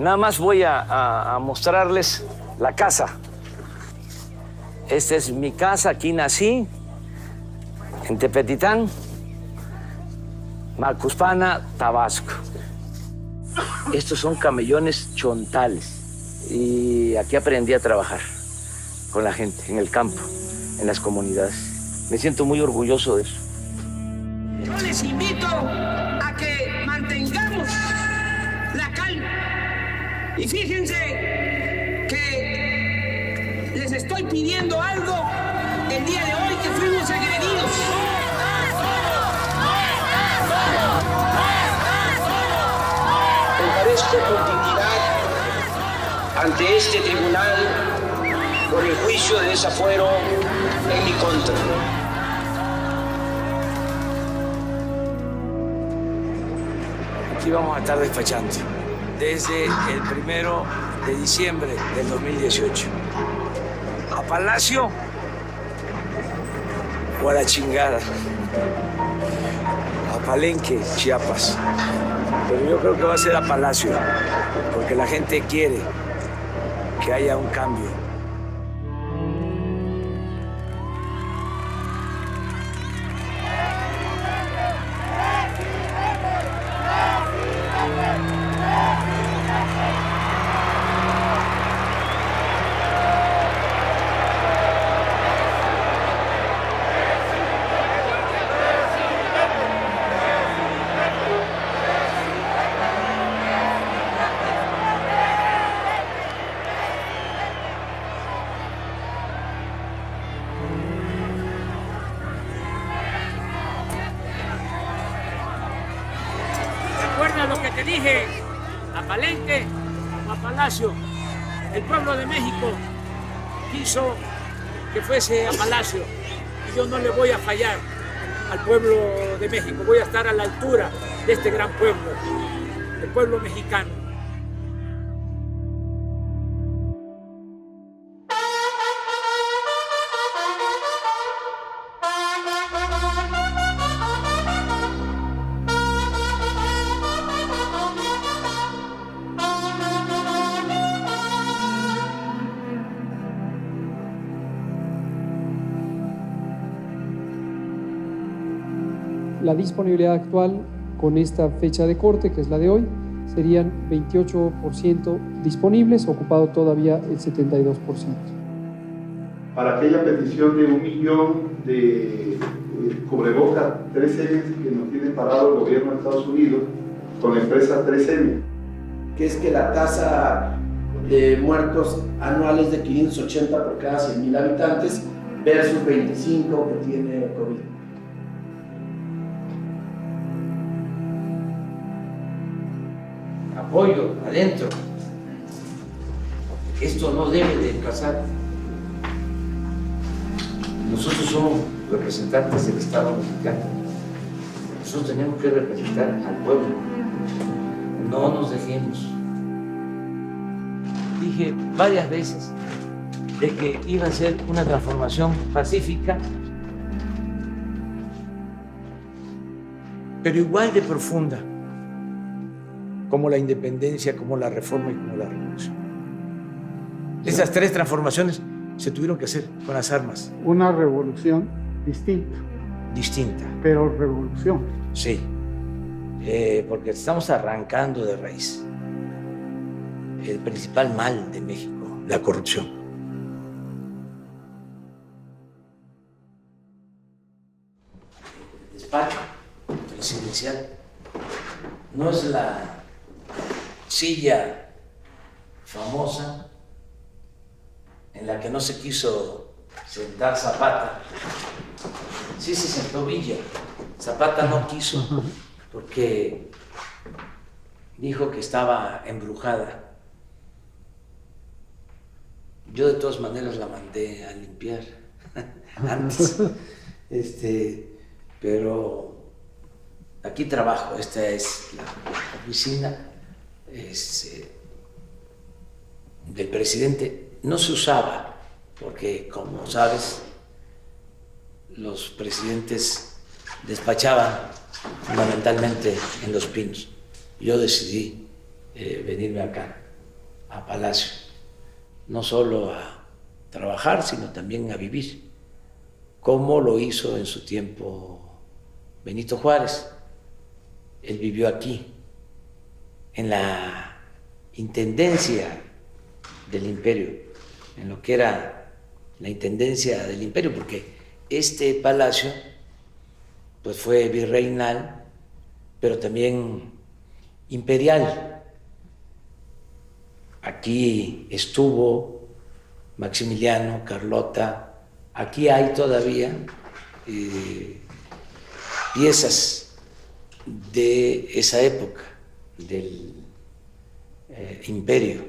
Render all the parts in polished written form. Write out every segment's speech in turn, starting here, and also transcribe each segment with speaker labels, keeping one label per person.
Speaker 1: Nada más voy a mostrarles la casa. Esta es mi casa, aquí nací, en Tepetitán, Macuspana, Tabasco. Estos son camellones chontales y aquí aprendí a trabajar con la gente, en el campo, en las comunidades. Me siento muy orgulloso de eso.
Speaker 2: Yo les invito a que mantengamos la calma. Y fíjense que les estoy pidiendo algo el día de hoy que fuimos agredidos. Comparezco con dignidad ante este tribunal por el juicio de desafuero en mi contra.
Speaker 1: Aquí vamos a estar despachando desde el 1 de diciembre del 2018. A Palacio o a la chingada. A Palenque, Chiapas. Pero yo creo que va a ser a Palacio, porque la gente quiere que haya un cambio.
Speaker 2: Recuerda lo que te dije, a Palenque o a Palacio. El pueblo de México quiso que fuese a Palacio y yo no le voy a fallar al pueblo de México. Voy a estar a la altura de este gran pueblo, el pueblo mexicano.
Speaker 3: La disponibilidad actual con esta fecha de corte, que es la de hoy, serían 28% disponibles, ocupado todavía el 72%.
Speaker 4: Para aquella petición de 1 millón de cubrebocas 3M que nos tiene parado el gobierno de Estados Unidos con la empresa 3M.
Speaker 5: Que es que la tasa de muertos anuales de 580 por cada 100,000 habitantes versus 25 que tiene COVID.
Speaker 1: Apoyo adentro. Esto no debe de pasar. Nosotros somos representantes del Estado mexicano. Nosotros tenemos que representar al pueblo. No nos dejemos. Dije varias veces de que iba a ser una transformación pacífica, pero igual de profunda como la independencia, como la reforma y como la revolución. Esas tres transformaciones se tuvieron que hacer con las armas.
Speaker 6: Una revolución distinta.
Speaker 1: Distinta.
Speaker 6: Pero revolución.
Speaker 1: Sí, porque estamos arrancando de raíz el principal mal de México, la corrupción. El despacho presidencial no es la silla famosa en la que no se quiso sentar Zapata. Sí se sentó Villa. Zapata no quiso porque dijo que estaba embrujada. Yo de todas maneras la mandé a limpiar antes. Pero aquí trabajo, esta es la oficina del presidente. No se usaba porque, como sabes, los presidentes despachaban fundamentalmente en Los Pinos. Yo decidí venirme acá a Palacio, no solo a trabajar, sino también a vivir, como lo hizo en su tiempo Benito Juárez. Él vivió aquí, en la intendencia del imperio, en lo que era la intendencia del imperio, porque este palacio pues fue virreinal, pero también imperial. Aquí estuvo Maximiliano, Carlota, aquí hay todavía piezas de esa época del imperio.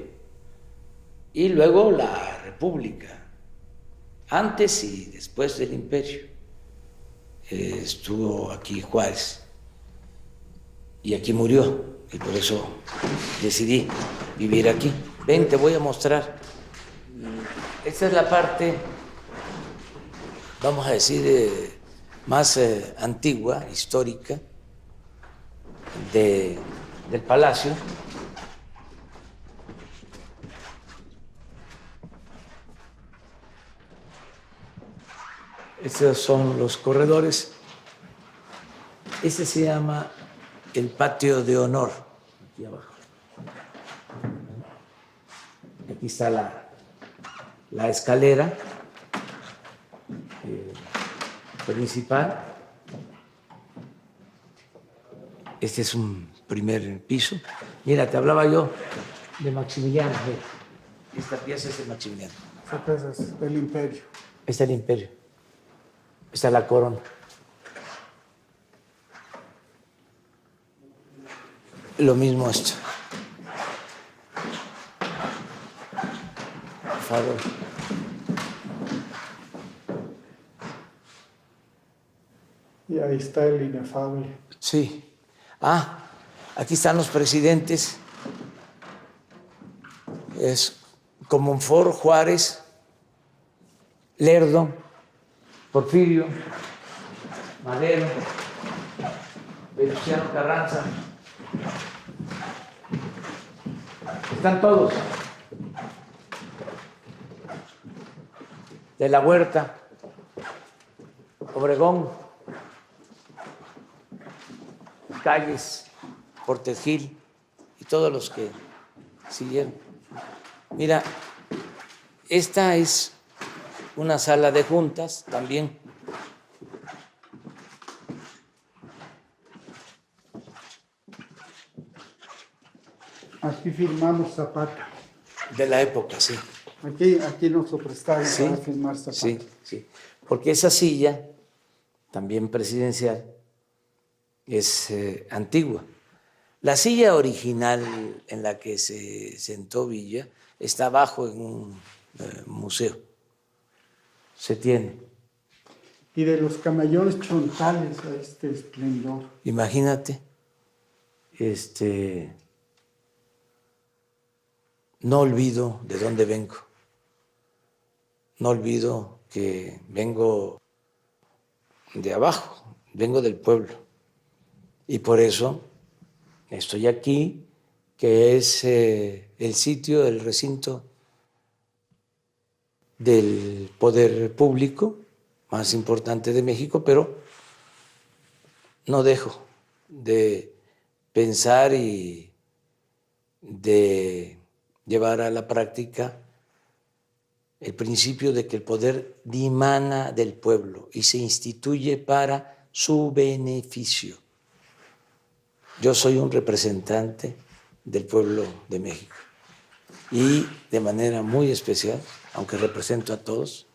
Speaker 1: Y luego la República, antes y después del imperio. Estuvo aquí Juárez y aquí murió, y por eso decidí vivir aquí. Ven, te voy a mostrar. Esta es la parte, vamos a decir, más antigua, histórica, del palacio. Estos son los corredores. Este se llama el patio de honor, aquí abajo. Aquí está la escalera principal. Este es un primer piso. Mira, te hablaba yo de Maximiliano. Esta pieza es de Maximiliano.
Speaker 6: Esa pieza es del imperio.
Speaker 1: Este es el imperio. Esta es la corona. Lo mismo esto. Por favor.
Speaker 6: Y ahí está el inefable.
Speaker 1: Sí. Ah, aquí están los presidentes. Es Comonfort, Juárez, Lerdo, Porfirio, Madero, Venustiano Carranza. Están todos. De la Huerta, Obregón, Calles, Portes Gil y todos los que siguieron. Mira, esta es una sala de juntas también.
Speaker 6: Aquí firmamos Zapata.
Speaker 1: De la época, sí.
Speaker 6: Aquí nos lo prestaron
Speaker 1: Sí,
Speaker 6: para firmar Zapata.
Speaker 1: sí, sí. Porque esa silla, también presidencial, es antigua. La silla original en la que se sentó Villa está abajo en un museo. Se tiene.
Speaker 6: Y de los camellones chontales a este esplendor.
Speaker 1: Imagínate, no olvido de dónde vengo. No olvido que vengo de abajo, vengo del pueblo. Y por eso estoy aquí, que es el sitio, el recinto del poder público más importante de México, pero no dejo de pensar y de llevar a la práctica el principio de que el poder dimana del pueblo y se instituye para su beneficio. Yo soy un representante del pueblo de México y de manera muy especial, aunque represento a todos,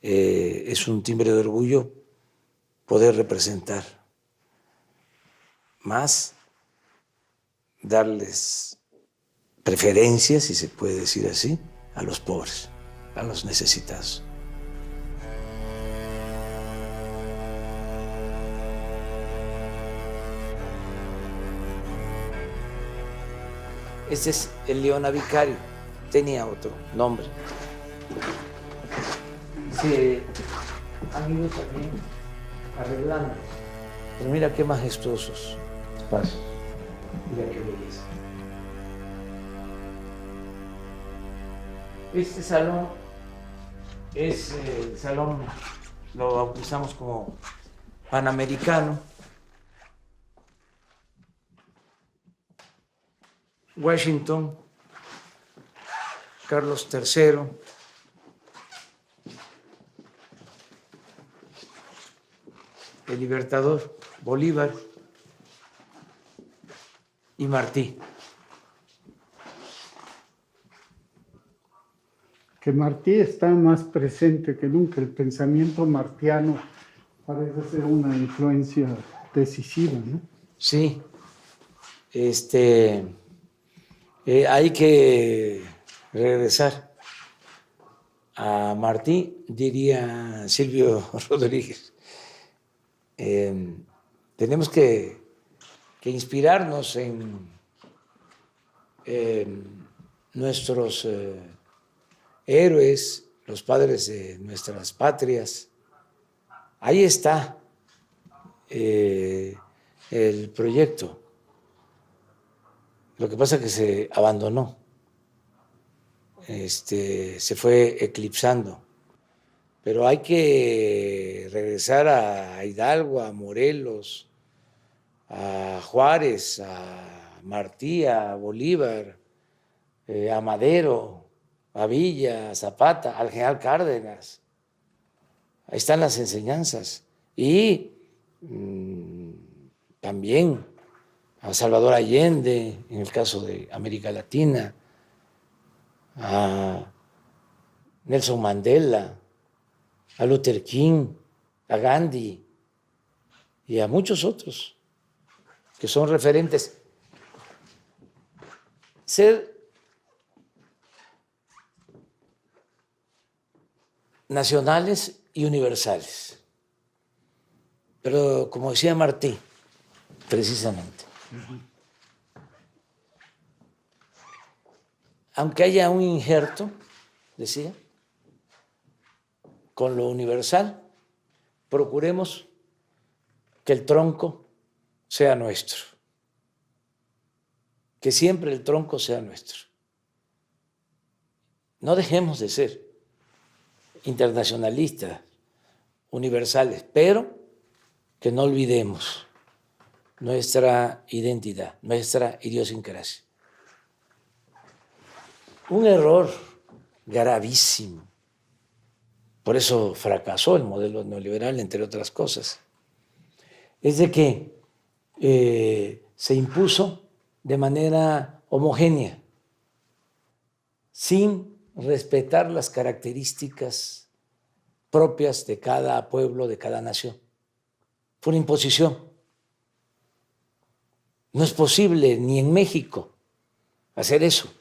Speaker 1: es un timbre de orgullo poder representar más, darles preferencias, si se puede decir así, a los pobres, a los necesitados. Este es el Leona Vicario, tenía otro nombre. Se han ido también arreglando, pero mira qué majestuosos espacios, mira qué belleza. Este salón es el salón, lo bautizamos como Panamericano. Washington, Carlos III, el Libertador, Bolívar y Martí.
Speaker 6: Que Martí está más presente que nunca. El pensamiento martiano parece ser una influencia decisiva, ¿no?
Speaker 1: Sí, hay que regresar a Martí, diría Silvio Rodríguez. Tenemos que inspirarnos en nuestros héroes, los padres de nuestras patrias. Ahí está el proyecto. Lo que pasa es que se abandonó, se fue eclipsando. Pero hay que regresar a Hidalgo, a Morelos, a Juárez, a Martí, a Bolívar, a Madero, a Villa, a Zapata, al general Cárdenas. Ahí están las enseñanzas. Y también a Salvador Allende, en el caso de América Latina, a Nelson Mandela, a Luther King, a Gandhi y a muchos otros que son referentes. Ser nacionales y universales. Pero como decía Martí, precisamente, aunque haya un injerto, decía, con lo universal, procuremos que el tronco sea nuestro, que siempre el tronco sea nuestro. No dejemos de ser internacionalistas, universales, pero que no olvidemos nuestra identidad, nuestra idiosincrasia. Un error gravísimo. Por eso fracasó el modelo neoliberal, entre otras cosas. Es de que se impuso de manera homogénea, sin respetar las características propias de cada pueblo, de cada nación. Fue una imposición. No es posible ni en México hacer eso,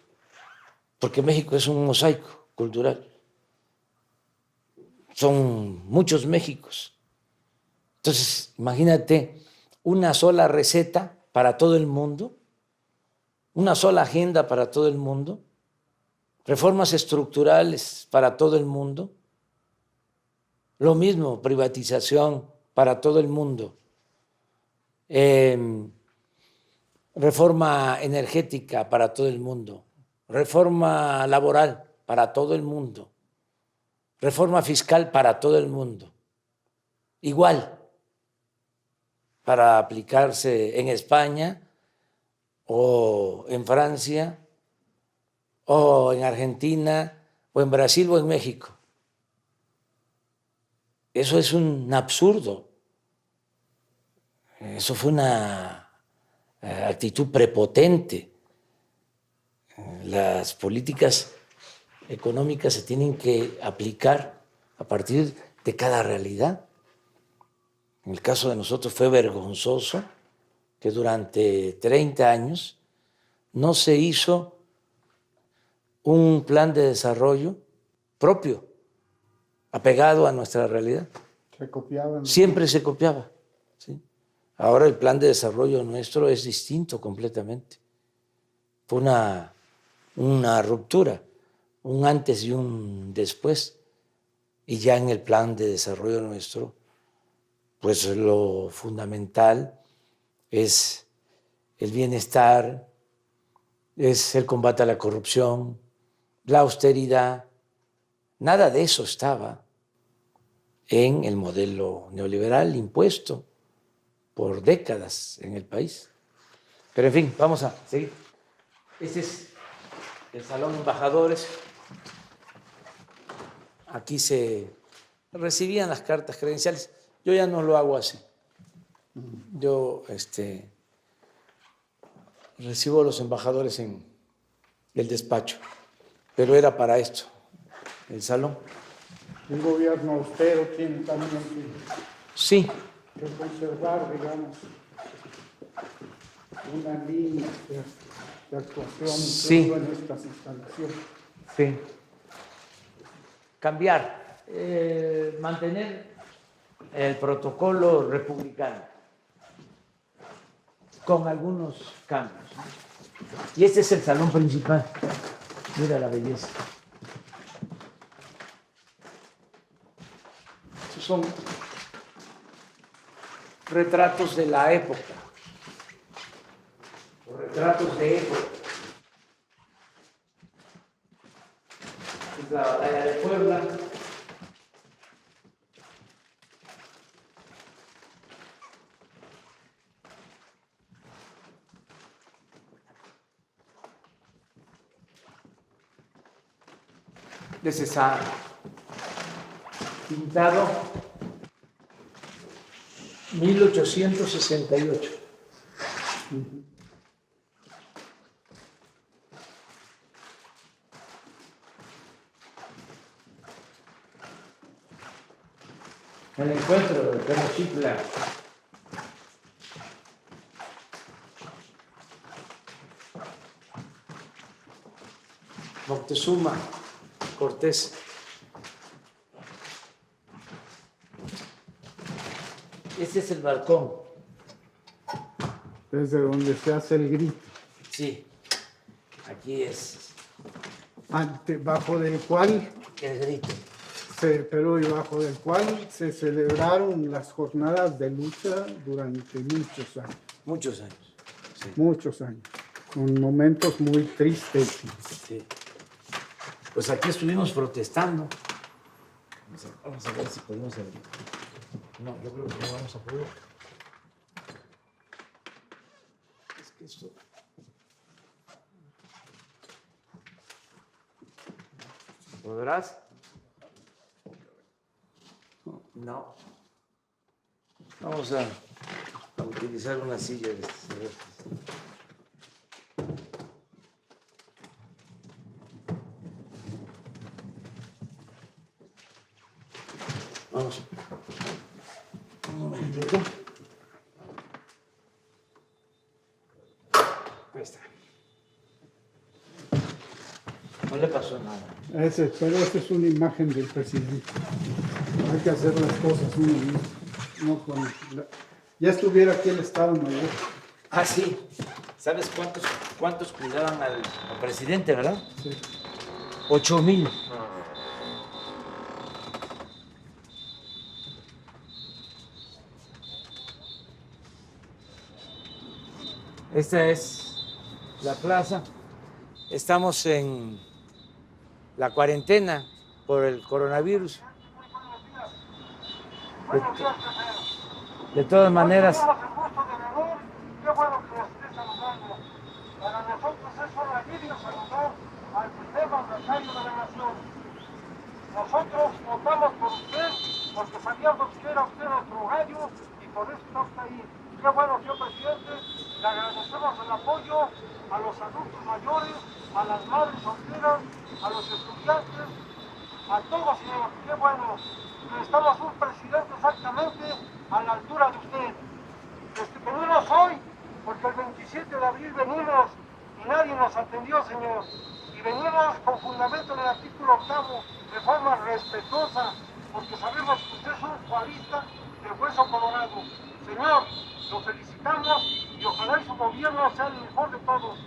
Speaker 1: porque México es un mosaico cultural. Son muchos Méxicos. Entonces, imagínate una sola receta para todo el mundo, una sola agenda para todo el mundo, reformas estructurales para todo el mundo, lo mismo, privatización para todo el mundo, reforma energética para todo el mundo, reforma laboral para todo el mundo, reforma fiscal para todo el mundo, igual para aplicarse en España o en Francia o en Argentina o en Brasil o en México. Eso es un absurdo. Eso fue una actitud prepotente. Las políticas económicas se tienen que aplicar a partir de cada realidad. En el caso de nosotros fue vergonzoso que durante 30 años no se hizo un plan de desarrollo propio, apegado a nuestra realidad.
Speaker 6: Se copiaban.
Speaker 1: Siempre se copiaba, ¿sí? Ahora el plan de desarrollo nuestro es distinto completamente. Fue una ruptura, un antes y un después. Y ya en el plan de desarrollo nuestro, pues lo fundamental es el bienestar, es el combate a la corrupción, la austeridad, nada de eso estaba en el modelo neoliberal impuesto por décadas en el país. Pero en fin, vamos a seguir. Este es el Salón de Embajadores. Aquí se recibían las cartas credenciales. Yo ya no lo hago así. Yo recibo a los embajadores en el despacho, pero era para esto, el salón.
Speaker 6: Un gobierno austero tiene también
Speaker 1: Sí,
Speaker 6: que conservar, digamos, una línea de actuación
Speaker 1: Sí.
Speaker 6: incluso en estas instalaciones.
Speaker 1: sí. Cambiar, mantener el protocolo republicano con algunos cambios. Y este es el salón principal. Mira la belleza. Estos son retratos de la época. Retratos de época. Es la batalla de Puebla. Ese está pintado 1868. El encuentro de Tenochtitlan. Moctezuma Cortés. Este es el balcón.
Speaker 6: Desde donde se hace el grito.
Speaker 1: Sí, aquí es
Speaker 6: Bajo del cual
Speaker 1: el grito.
Speaker 6: pero bajo del cual se celebraron las jornadas de lucha durante muchos años.
Speaker 1: Muchos años. Sí.
Speaker 6: Muchos años. Con momentos muy tristes.
Speaker 1: Sí. Pues aquí estuvimos protestando. Vamos a ver si podemos abrir. No, yo creo que no vamos a poder. Es que esto... ¿Podrás? No. Vamos a utilizar una silla de estas. Vamos. Un momentito. Ahí está. No le pasó nada.
Speaker 6: Pero esa es una imagen del presidente. Hay que hacer las cosas uno mismo. No ya estuviera aquí el Estado Mayor.
Speaker 1: Ah, sí. ¿Sabes cuántos cuidaban al presidente, verdad?
Speaker 6: Sí.
Speaker 1: 8,000. Esta es la plaza. Estamos en la cuarentena por el coronavirus. De todas maneras.
Speaker 7: Qué bueno que nos esté saludando. Para nosotros es un alivio saludar al primer mandatario de la nación. Nosotros votamos por usted porque sabíamos que era usted nuestro gallo y por eso está usted ahí. Qué bueno, señor presidente. Le agradecemos el apoyo a los adultos mayores, a las madres solteras, a los estudiantes, a todos, señor. Qué bueno. Necesitamos un presidente exactamente a la altura de usted. Venimos hoy porque el 27 de abril venimos y nadie nos atendió, señor. Y venimos con fundamento en el artículo 8, de forma respetuosa, porque sabemos que usted es un juarista de hueso colorado. Señor, lo felicitamos y ojalá su gobierno sea el mejor de todos.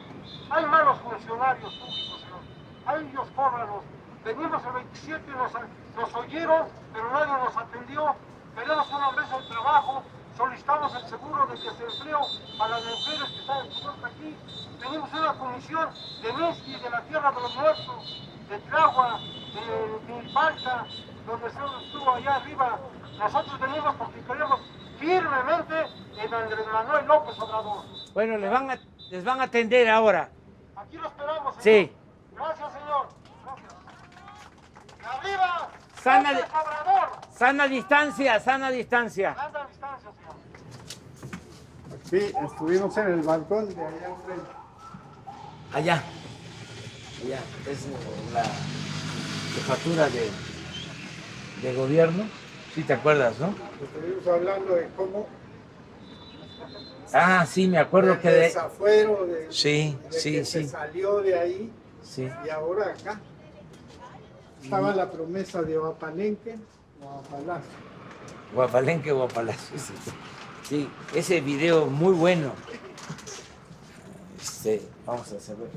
Speaker 7: Hay malos funcionarios públicos, señor. Hay ellos cóbranos. Venimos el 27 y nos oyeron, pero nadie nos atendió. Queremos una mesa de trabajo. Solicitamos el seguro de desempleo para las mujeres que están aquí. Tenemos una comisión de Messi y de la Tierra de los Muertos. de Tláhuac, de Milpalta, donde se estuvo allá arriba. Nosotros venimos porque creemos firmemente en Andrés Manuel López Obrador.
Speaker 2: Bueno, les van a atender ahora.
Speaker 7: Aquí lo esperamos, señor.
Speaker 2: Sí.
Speaker 7: Gracias, señor. Gracias. ¡Y arriba!
Speaker 2: Sana,
Speaker 7: López Obrador.
Speaker 2: sana distancia, sana distancia.
Speaker 7: Anda a distancia, señor.
Speaker 6: Sí, estuvimos en el balcón de allá enfrente.
Speaker 1: Allá. Allá. Es la jefatura de gobierno. Sí, te acuerdas, ¿no?
Speaker 6: Estuvimos hablando de cómo
Speaker 1: Ah, sí, me acuerdo que
Speaker 6: el
Speaker 1: de...
Speaker 6: desafuero de,
Speaker 1: Sí,
Speaker 6: de
Speaker 1: sí,
Speaker 6: que
Speaker 1: sí.
Speaker 6: se salió de ahí
Speaker 1: Sí.
Speaker 6: y ahora acá. Estaba la promesa de Guapalenque o Guapalacio.
Speaker 1: Guapalenque, Guapalacio. Sí. Sí, ese video muy bueno. Vamos a hacerlo.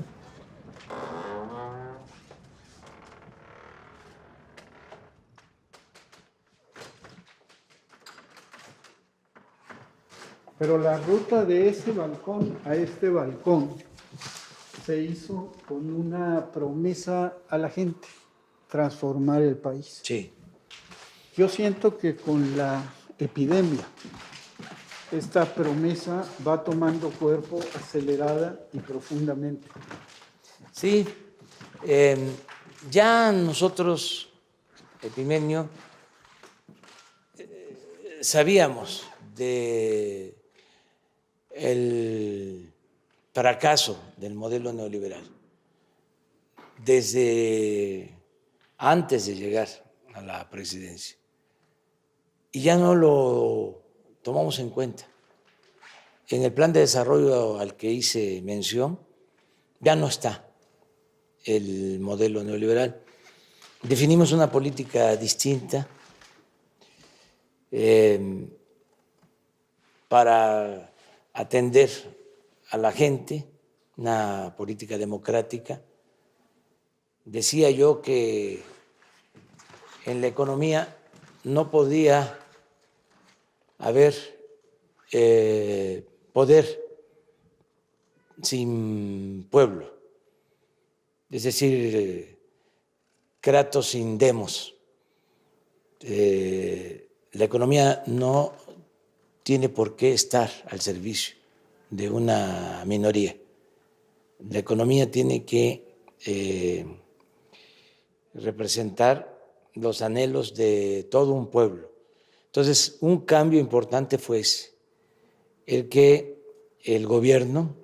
Speaker 6: Pero la ruta de ese balcón a este balcón se hizo con una promesa a la gente, transformar el país.
Speaker 1: Sí.
Speaker 6: Yo siento que con la epidemia esta promesa va tomando cuerpo acelerada y profundamente.
Speaker 1: Sí, ya nosotros, Epimenio, sabíamos de el fracaso del modelo neoliberal desde antes de llegar a la presidencia y ya no lo tomamos en cuenta. En el plan de desarrollo al que hice mención ya no está el modelo neoliberal. Definimos una política distinta para atender a la gente, una política democrática. Decía yo que en la economía no podía haber poder sin pueblo, es decir, kratos sin demos. La economía no tiene por qué estar al servicio de una minoría. La economía tiene que representar los anhelos de todo un pueblo. Entonces, un cambio importante fue ese, el que el gobierno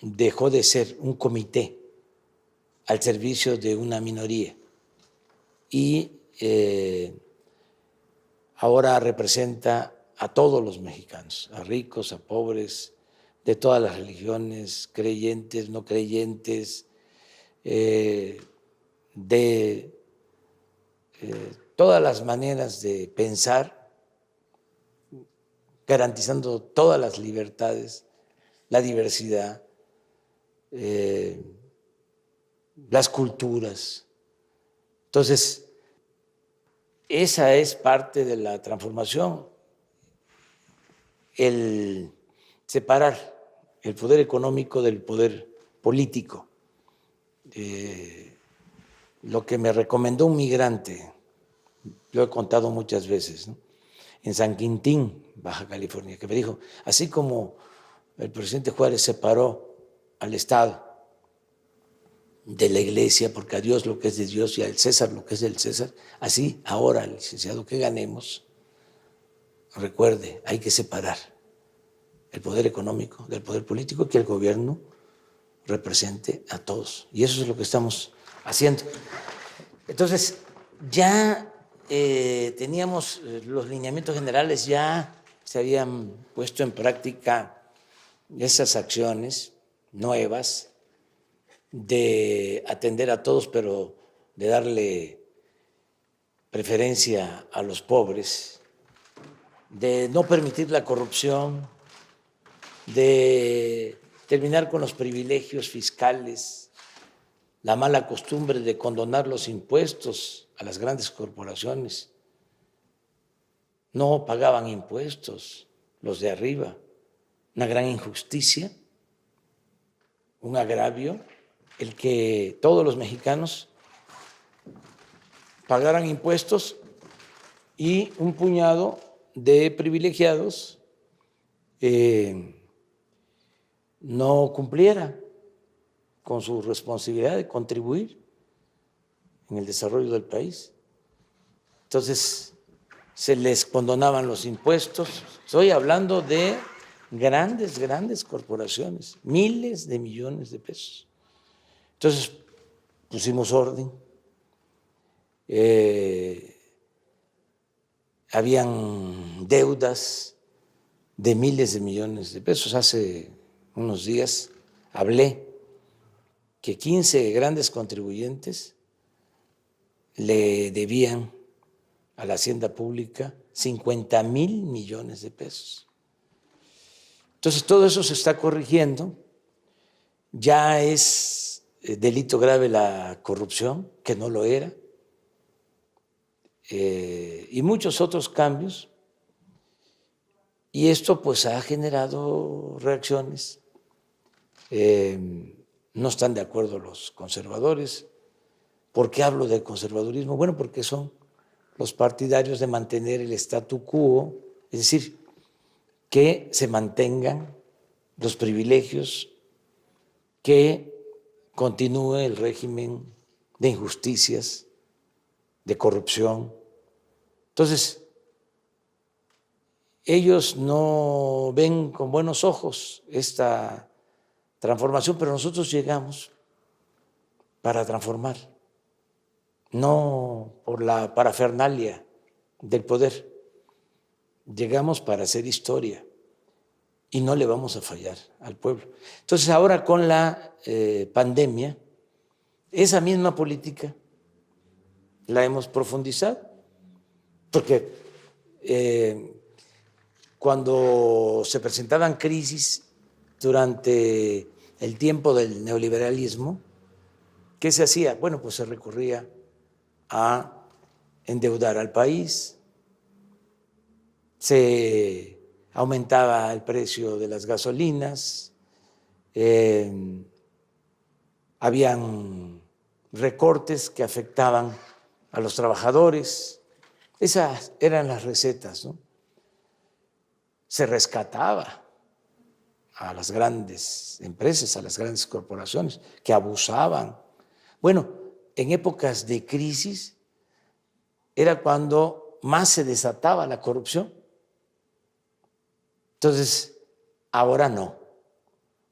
Speaker 1: dejó de ser un comité al servicio de una minoría y ahora representa a todos los mexicanos, a ricos, a pobres, de todas las religiones, creyentes, no creyentes, de todas las maneras de pensar, garantizando todas las libertades, la diversidad, las culturas. Entonces, esa es parte de la transformación, el separar el poder económico del poder político. Lo que me recomendó un migrante, lo he contado muchas veces, ¿no?, en San Quintín, Baja California, que me dijo, así como el presidente Juárez separó al Estado de la Iglesia, porque a Dios lo que es de Dios y al César lo que es del César, así ahora, licenciado, que ganemos, recuerde, hay que separar el poder económico del poder político y que el gobierno represente a todos. Y eso es lo que estamos haciendo. Entonces, ya teníamos los lineamientos generales, ya se habían puesto en práctica esas acciones nuevas de atender a todos, pero de darle preferencia a los pobres, de no permitir la corrupción, de terminar con los privilegios fiscales, la mala costumbre de condonar los impuestos a las grandes corporaciones. No pagaban impuestos los de arriba, una gran injusticia, un agravio, el que todos los mexicanos pagaran impuestos y un puñado de privilegiados no cumpliera con su responsabilidad de contribuir en el desarrollo del país. Entonces, se les condonaban los impuestos. Estoy hablando de grandes corporaciones, miles de millones de pesos. Entonces, pusimos orden. Habían deudas de miles de millones de pesos. Hace unos días hablé que 15 grandes contribuyentes le debían a la hacienda pública 50,000 millones de pesos. Entonces, todo eso se está corrigiendo. Ya es delito grave la corrupción, que no lo era, y muchos otros cambios. Y esto pues ha generado reacciones. No están de acuerdo los conservadores. ¿Por qué hablo de conservadurismo? Bueno, porque son los partidarios de mantener el statu quo, es decir, que se mantengan los privilegios, que continúe el régimen de injusticias, de corrupción. Entonces, ellos no ven con buenos ojos esta transformación, pero nosotros llegamos para transformar, no por la parafernalia del poder. Llegamos para hacer historia y no le vamos a fallar al pueblo. Entonces, ahora con la pandemia, esa misma política la hemos profundizado, porque cuando se presentaban crisis durante el tiempo del neoliberalismo, ¿qué se hacía? Bueno, pues se recurría a endeudar al país, se aumentaba el precio de las gasolinas, habían recortes que afectaban a los trabajadores. Esas eran las recetas, ¿no? Se rescataba a las grandes empresas, a las grandes corporaciones que abusaban. Bueno, en épocas de crisis era cuando más se desataba la corrupción. Entonces, ahora no,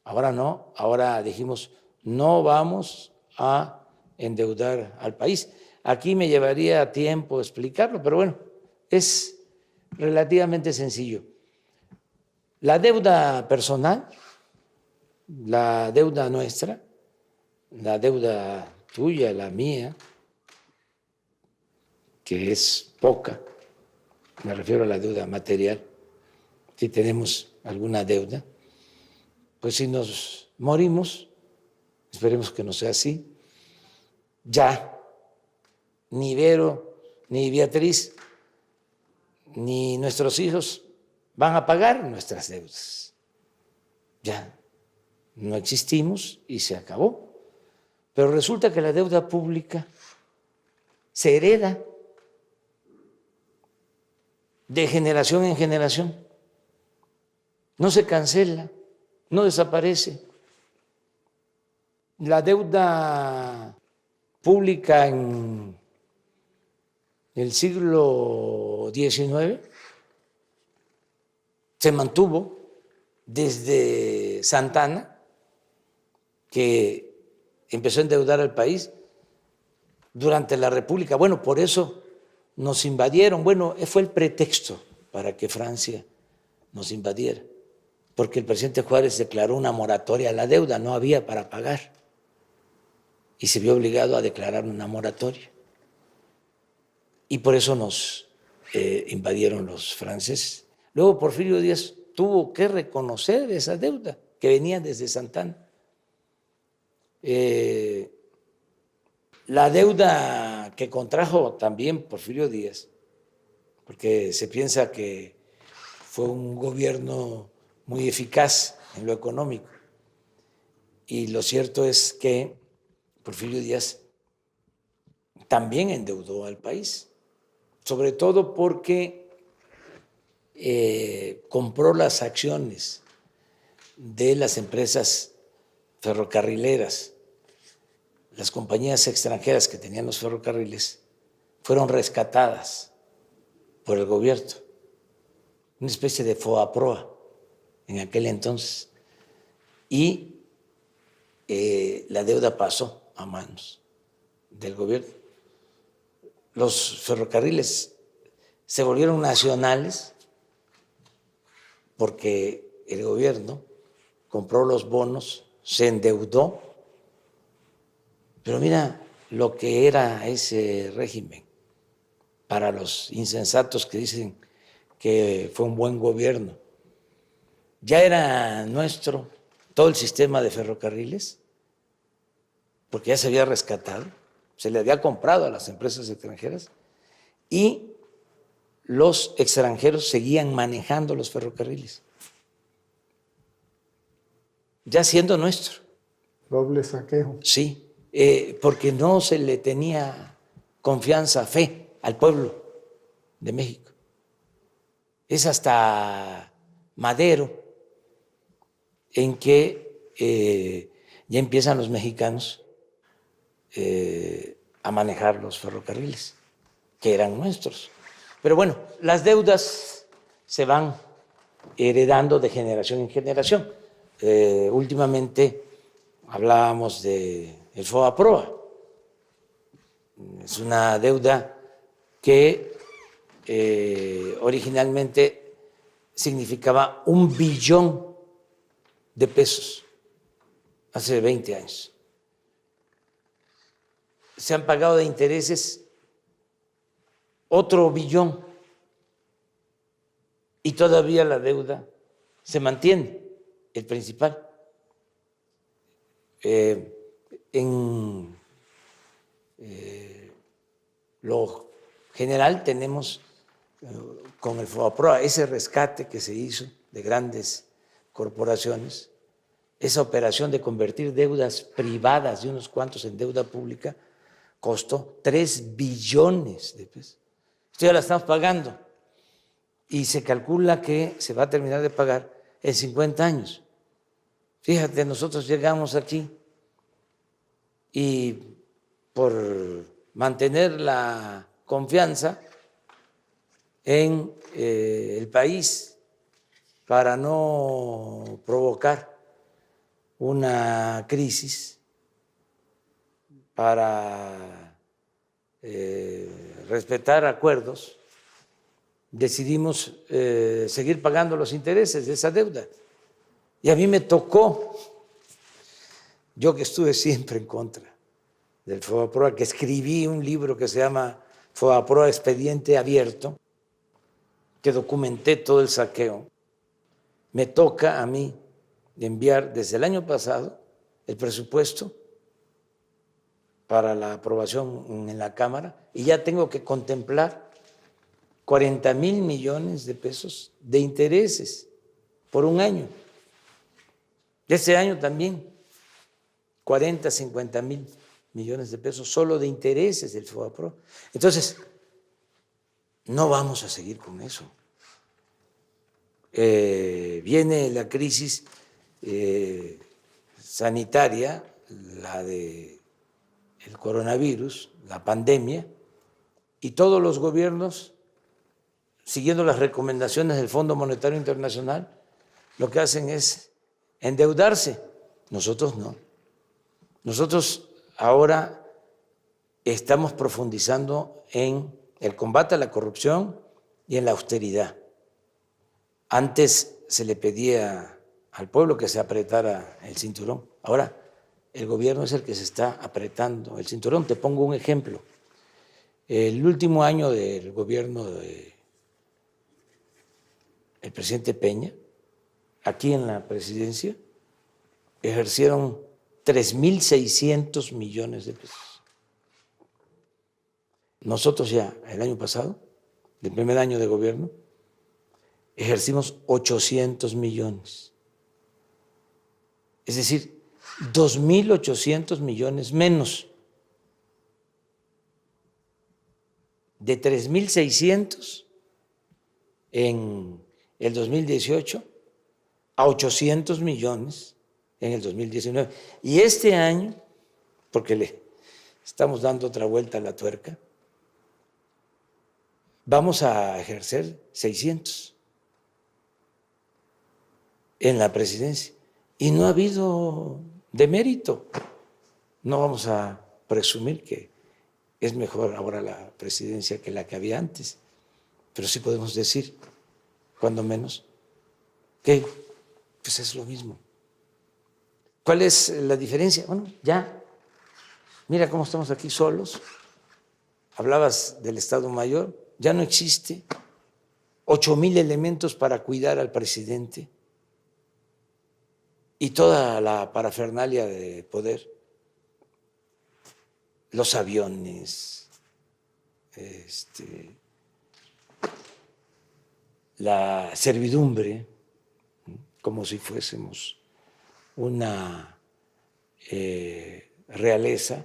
Speaker 1: ahora dijimos, no vamos a endeudar al país. Aquí me llevaría tiempo explicarlo, pero bueno, es relativamente sencillo. La deuda personal, la deuda nuestra, la deuda tuya, la mía, que es poca, me refiero a la deuda material, si tenemos alguna deuda, pues si nos morimos, esperemos que no sea así, ya ni Vero, ni Beatriz, ni nuestros hijos van a pagar nuestras deudas. Ya no existimos y se acabó. Pero resulta que la deuda pública se hereda de generación en generación. No se cancela, no desaparece. La deuda pública en el siglo XIX se mantuvo desde Santa Anna, que empezó a endeudar al país durante la República. Bueno, por eso nos invadieron. Bueno, fue el pretexto para que Francia nos invadiera, porque el presidente Juárez declaró una moratoria a la deuda, no había para pagar, y se vio obligado a declarar una moratoria. Y por eso nos invadieron los franceses. Luego Porfirio Díaz tuvo que reconocer esa deuda que venía desde Santa Anna. La deuda que contrajo también Porfirio Díaz, porque se piensa que fue un gobierno muy eficaz en lo económico, y lo cierto es que Porfirio Díaz también endeudó al país, sobre todo porque compró las acciones de las empresas ferrocarrileras. Las compañías extranjeras que tenían los ferrocarriles fueron rescatadas por el gobierno, una especie de FOAPROA en aquel entonces, y la deuda pasó a manos del gobierno. Los ferrocarriles se volvieron nacionales porque el gobierno compró los bonos, se endeudó, pero mira lo que era ese régimen para los insensatos que dicen que fue un buen gobierno. Ya era nuestro todo el sistema de ferrocarriles, porque ya se había rescatado, se le había comprado a las empresas extranjeras y los extranjeros seguían manejando los ferrocarriles, ya siendo nuestro.
Speaker 6: Doble saqueo.
Speaker 1: Sí, porque no se le tenía confianza, fe al pueblo de México. Es hasta Madero en que ya empiezan los mexicanos a manejar los ferrocarriles, que eran nuestros. Pero bueno, las deudas se van heredando de generación en generación. Últimamente hablábamos del FOAPROA. Es una deuda que originalmente significaba 1 billón de pesos hace 20 años. Se han pagado de intereses otro billón y todavía la deuda se mantiene, el principal. En lo general tenemos con el FOAPROA ese rescate que se hizo de grandes corporaciones, esa operación de convertir deudas privadas de unos cuantos en deuda pública costó 3 billones de pesos. Esto ya la estamos pagando y se calcula que se va a terminar de pagar en 50 años. Fíjate, nosotros llegamos aquí y por mantener la confianza en el país, para no provocar una crisis, para respetar acuerdos, decidimos seguir pagando los intereses de esa deuda. Y a mí me tocó, yo que estuve siempre en contra del FOAPROA, que escribí un libro que se llama FOAPROA Expediente Abierto, que documenté todo el saqueo, me toca a mí enviar desde el año pasado el presupuesto para la aprobación en la Cámara y ya tengo que contemplar 40,000 millones de pesos de intereses por un año. Este año también 40, 50,000 millones de pesos solo de intereses del FOAPROA. Entonces, no vamos a seguir con eso. Viene la crisis sanitaria, la del coronavirus, la pandemia, y todos los gobiernos, siguiendo las recomendaciones del Fondo Monetario Internacional, lo que hacen es endeudarse. Nosotros no. Nosotros ahora estamos profundizando en el combate a la corrupción y en la austeridad. Antes se le pedía al pueblo que se apretara el cinturón. Ahora el gobierno es el que se está apretando el cinturón. Te pongo un ejemplo. El último año del gobierno del presidente Peña, aquí en la presidencia, ejercieron 3,600 millones de pesos. Nosotros ya el año pasado, el primer año de gobierno, ejercimos 800 millones. Es decir, 2,800 millones menos. de 3.600 en el 2018 a 800 millones en el 2019. Y este año, porque le estamos dando otra vuelta a la tuerca, vamos a ejercer 600 en la presidencia. Y no ha habido demérito. No vamos a presumir que es mejor ahora la presidencia que la que había antes, pero sí podemos decir, cuando menos, que pues es lo mismo. ¿Cuál es la diferencia? Bueno, ya, mira cómo estamos aquí solos. Hablabas del Estado Mayor, ya no existe 8,000 elementos para cuidar al presidente y toda la parafernalia de poder, los aviones, la servidumbre, como si fuésemos una realeza,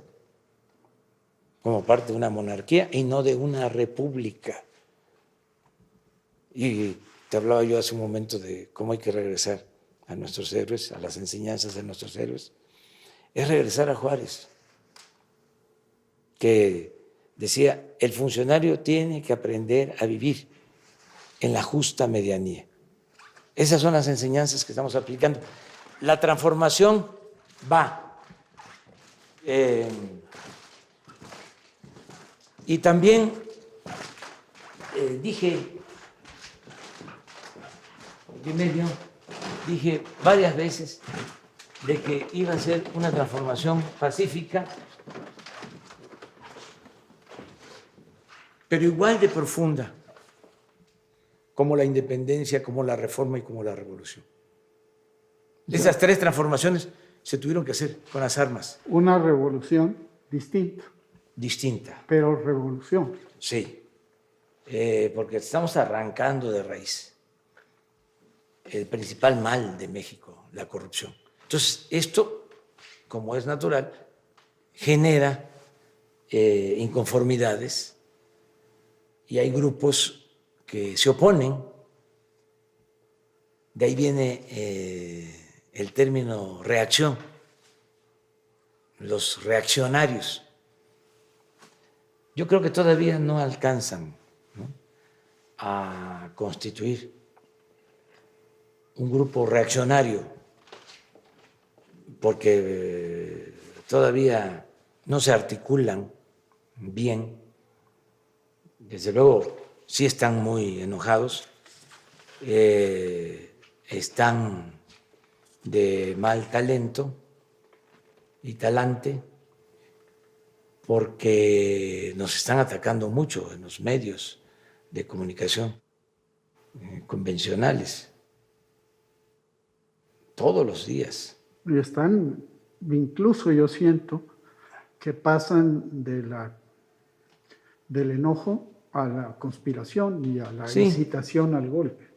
Speaker 1: como parte de una monarquía y no de una república. Y te hablaba yo hace un momento de cómo hay que regresar a nuestros héroes, a las enseñanzas de nuestros héroes. Es regresar a Juárez, que decía, el funcionario tiene que aprender a vivir en la justa medianía. Esas son las enseñanzas que estamos aplicando. La transformación va. Y también dije varias veces de que iba a ser una transformación pacífica, pero igual de profunda como la independencia, como la reforma y como la revolución. Esas tres transformaciones se tuvieron que hacer con las armas.
Speaker 6: Una revolución distinta.
Speaker 1: Distinta.
Speaker 6: Pero revolución.
Speaker 1: Sí, porque estamos arrancando de raíz el principal mal de México, la corrupción. Entonces, esto, como es natural, genera inconformidades y hay grupos que se oponen. De ahí viene el término reacción, los reaccionarios. Yo creo que todavía no alcanzan, ¿no?, a constituir un grupo reaccionario, porque todavía no se articulan bien. Desde luego, sí están muy enojados, están de mal talento y talante, porque nos están atacando mucho en los medios de comunicación convencionales, todos los días.
Speaker 6: Y están, incluso yo siento, que pasan del enojo a la conspiración y a la incitación al golpe.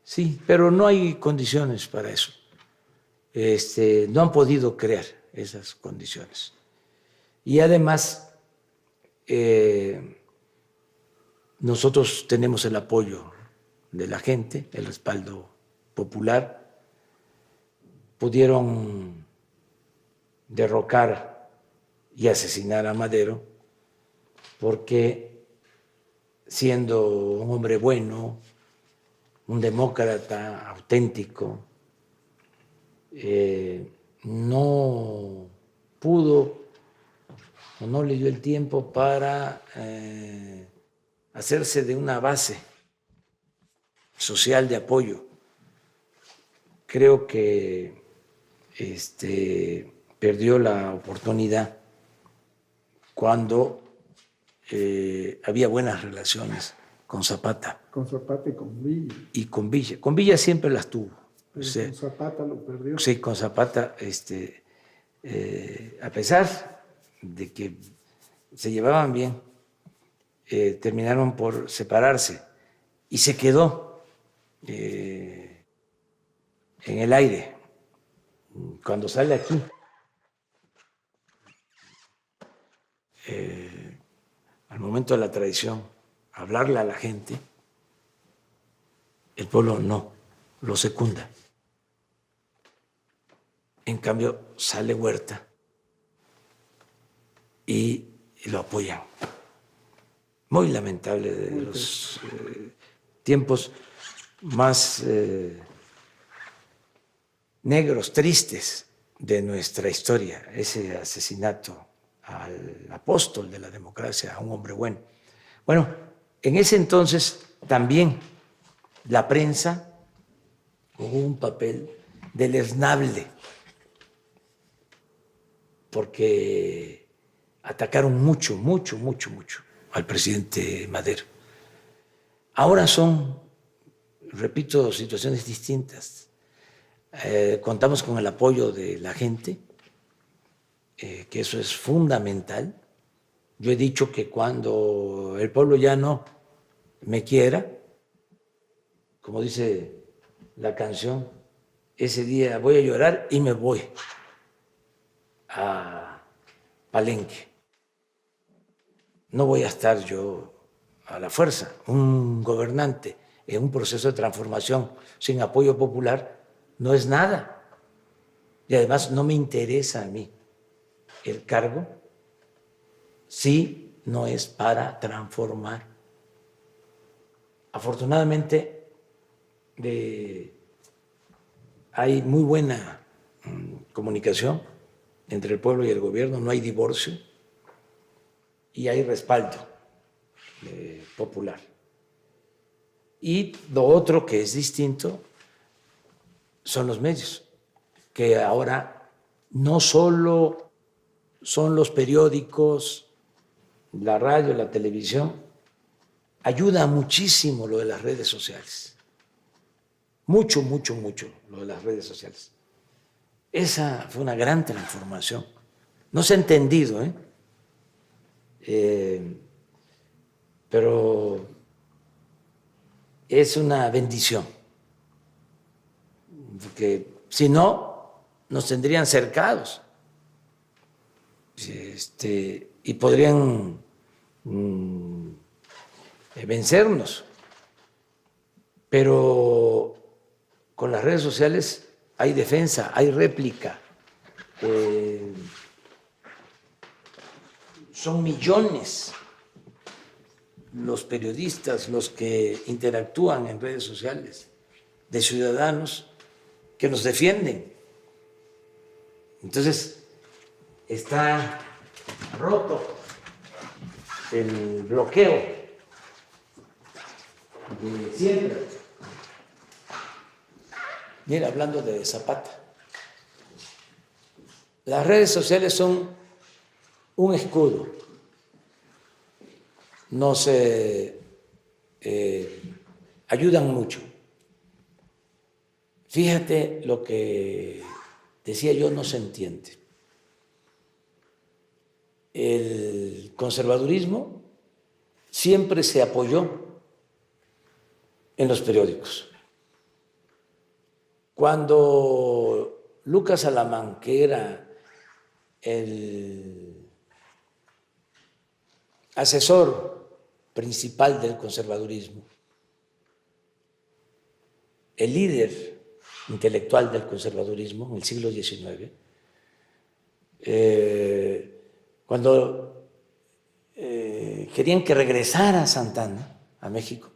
Speaker 1: Sí, pero no hay condiciones para eso. No han podido crear esas condiciones. Y además, nosotros tenemos el apoyo de la gente, el respaldo popular. Pudieron derrocar y asesinar a Madero porque, siendo un hombre bueno, un demócrata auténtico, no pudo o no le dio el tiempo para hacerse de una base social de apoyo. Creo que perdió la oportunidad cuando había buenas relaciones con Zapata.
Speaker 6: Con Zapata y con Villa.
Speaker 1: Y con Villa. Con Villa siempre las tuvo.
Speaker 6: Pero con Zapata lo perdió.
Speaker 1: Sí, con Zapata, a pesar de que se llevaban bien, terminaron por separarse y se quedó en el aire. Cuando sale aquí, al momento de la traición hablarle a la gente, el pueblo no lo secunda. En cambio, sale Huerta y lo apoyan. Muy lamentable, de los tiempos más negros, tristes de nuestra historia, ese asesinato al apóstol de la democracia, a un hombre bueno. Bueno, en ese entonces también la prensa jugó un papel deleznable, porque atacaron mucho al presidente Madero. Ahora son, repito, situaciones distintas. Contamos con el apoyo de la gente, que eso es fundamental. Yo he dicho que cuando el pueblo ya no me quiera, como dice la canción, ese día voy a llorar y me voy a Palenque. No voy a estar yo a la fuerza. Un gobernante en un proceso de transformación sin apoyo popular no es nada. Y además no me interesa a mí el cargo si no es para transformar. Afortunadamente hay muy buena comunicación entre el pueblo y el gobierno, no hay divorcio y hay respaldo popular. Y lo otro que es distinto son los medios, que ahora no solo son los periódicos, la radio, la televisión, ayuda muchísimo lo de las redes sociales. Mucho lo de las redes sociales. Esa fue una gran transformación. No se ha entendido, pero es una bendición. Porque si no, nos tendrían cercados y podrían vencernos. Pero con las redes sociales hay defensa, hay réplica. Son millones los periodistas, los que interactúan en redes sociales, de ciudadanos que nos defienden. Entonces, está roto el bloqueo de siempre. Mira, hablando de Zapata, las redes sociales son un escudo. Nos ayudan mucho. Fíjate lo que decía yo, no se entiende. El conservadurismo siempre se apoyó en los periódicos. Cuando Lucas Alamán, que era el asesor principal del conservadurismo, el líder intelectual del conservadurismo en el siglo XIX, cuando querían que regresara Santana a México,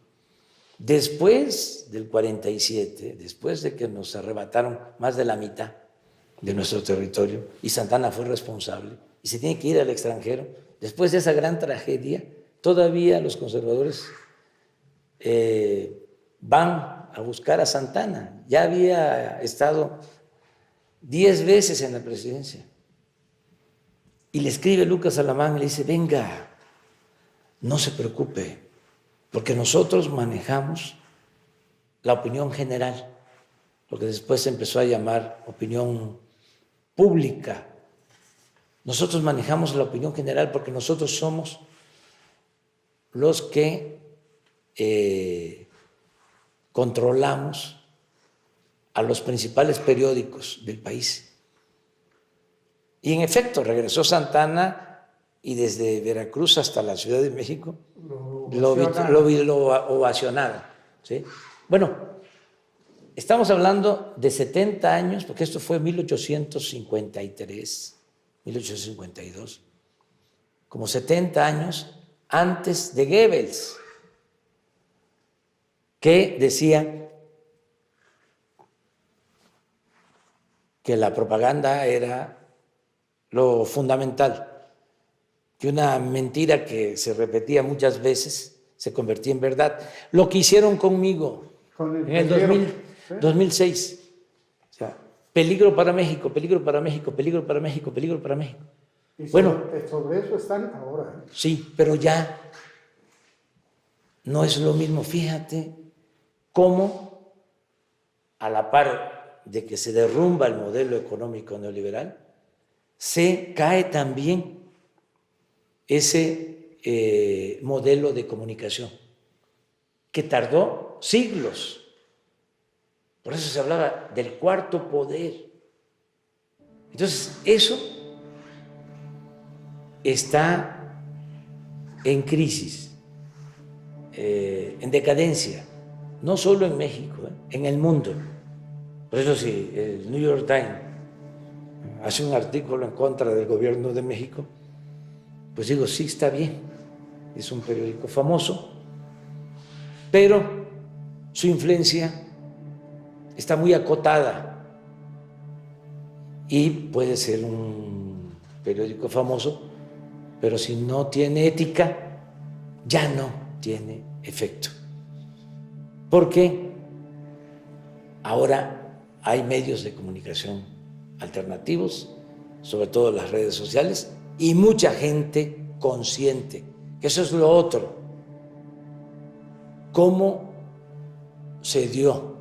Speaker 1: después del 47, después de que nos arrebataron más de la mitad de nuestro territorio, y Santana fue responsable, y se tiene que ir al extranjero, después de esa gran tragedia, todavía los conservadores van a buscar a Santana. Ya había estado 10 veces en la presidencia. Y le escribe Lucas Alamán y le dice, venga, no se preocupe, porque nosotros manejamos la opinión general, lo que después se empezó a llamar opinión pública. Nosotros manejamos la opinión general porque nosotros somos los que controlamos a los principales periódicos del país. Y en efecto, regresó Santana y desde Veracruz hasta la Ciudad de México lo ovacionaron. ¿Sí? Bueno, estamos hablando de 70 años, porque esto fue 1853, 1852, como 70 años antes de Goebbels, que decía que la propaganda era lo fundamental, que una mentira que se repetía muchas veces se convertía en verdad. Lo que hicieron conmigo en el 2006, o sea, peligro para México, peligro para México, peligro para México, peligro para México.
Speaker 6: Y
Speaker 1: bueno,
Speaker 6: sobre eso están ahora.
Speaker 1: Sí, pero ya no es lo mismo. Fíjate cómo, a la par de que se derrumba el modelo económico neoliberal, se cae también ese modelo de comunicación que tardó siglos. Por eso se hablaba del cuarto poder. Entonces, eso está en crisis, en decadencia, no solo en México, en el mundo. Por eso si el New York Times hace un artículo en contra del gobierno de México, pues digo, sí, está bien, es un periódico famoso, pero su influencia está muy acotada y puede ser un periódico famoso, pero si no tiene ética, ya no tiene efecto. Porque ahora hay medios de comunicación alternativos, sobre todo las redes sociales, y mucha gente consciente, que eso es lo otro. ¿Cómo se dio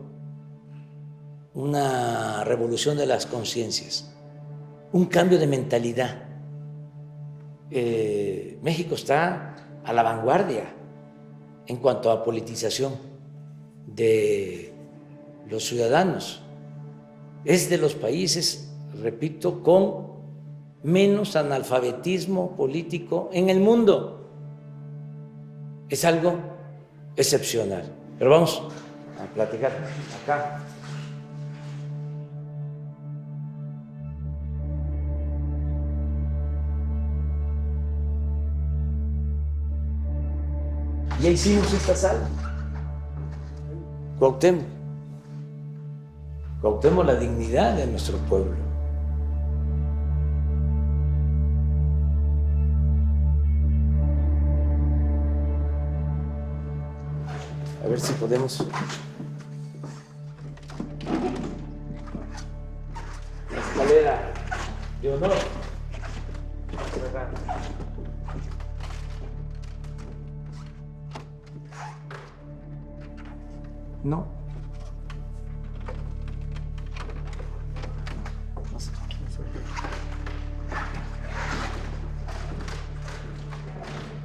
Speaker 1: una revolución de las conciencias? Un cambio de mentalidad. México está a la vanguardia en cuanto a politización de los ciudadanos. Es de los países, repito, con menos analfabetismo político en el mundo. Es algo excepcional. Pero vamos a platicar acá. Ya hicimos esta sala. Cuauhtémoc la dignidad de nuestro pueblo. A ver si podemos. La escalera de honor. No.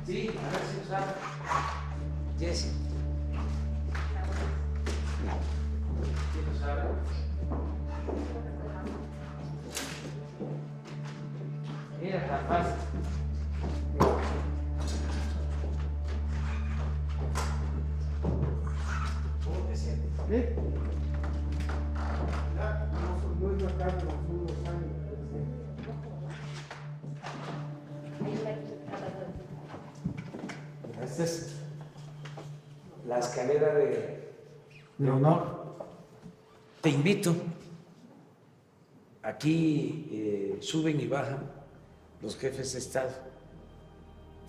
Speaker 1: Sí, a ver si usamos. Jessy. Mira, tan fácil. ¿Cómo te sientes?
Speaker 6: ¿Eh? No es la carne, son los años.
Speaker 1: Esta es la escalera de honor. Te invito. Aquí suben y bajan los jefes de Estado,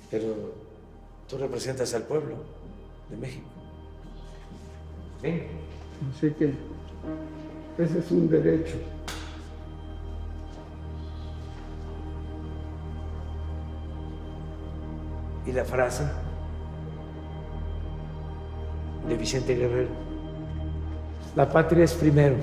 Speaker 1: pero tú representas al pueblo de México. Ven.
Speaker 6: Así que ese es un derecho.
Speaker 1: Y la frase de Vicente Guerrero: la patria es primero.